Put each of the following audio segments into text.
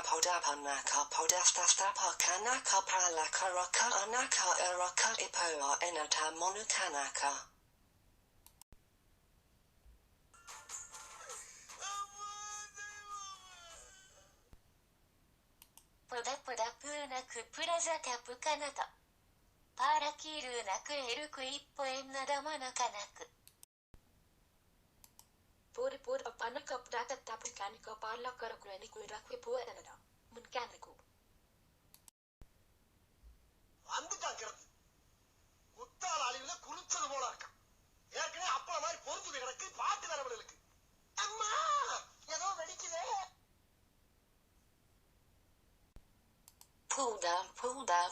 poda panaka podasta pakanaka palaka roka anaka eroka ipoa enata monukanaka. Poda poda punaku plaza tapu kanata. Parakirunaku eruku ippo ennada manakanaku. Puri panaka data tapikanika palaka rakuraniku rakwe pua enada munkanaku. வந்துட்டாங்கிறது குத்தால அழிவுல குளிச்சது போல இருக்கு. ஏற்கனவே அப்பா மாதிரி பொறுத்து கிடக்கு பாட்டு வரவர்களுக்கு. அம்மா ஏதோ வெடிக்குதே. Poda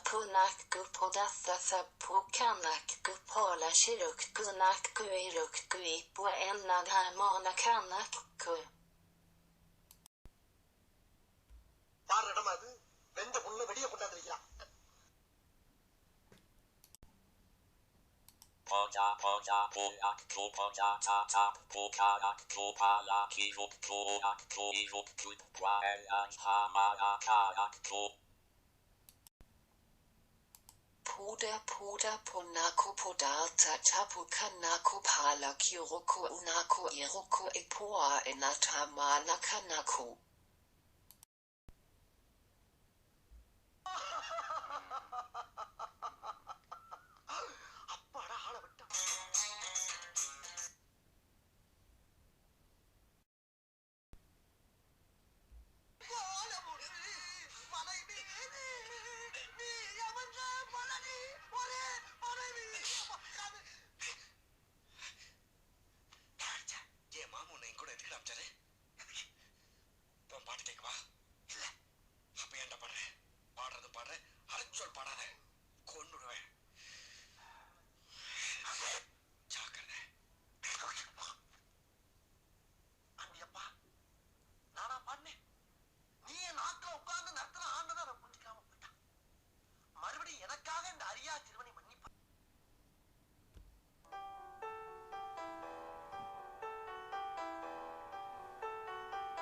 punakku podassa pukanakku pala shirukku nakku irukku ippo ennada manakanaku. பாரு இடமா இது வெந்த புண்ணு வெடிய கொண்டாந்துருக்கிறான். Poda punakku podata pukanakku pala shirukku nakku irukku ennada manakanaku. Poda punako podata tapukanako pala kiruku unako iruku ipoa enata manakanaku.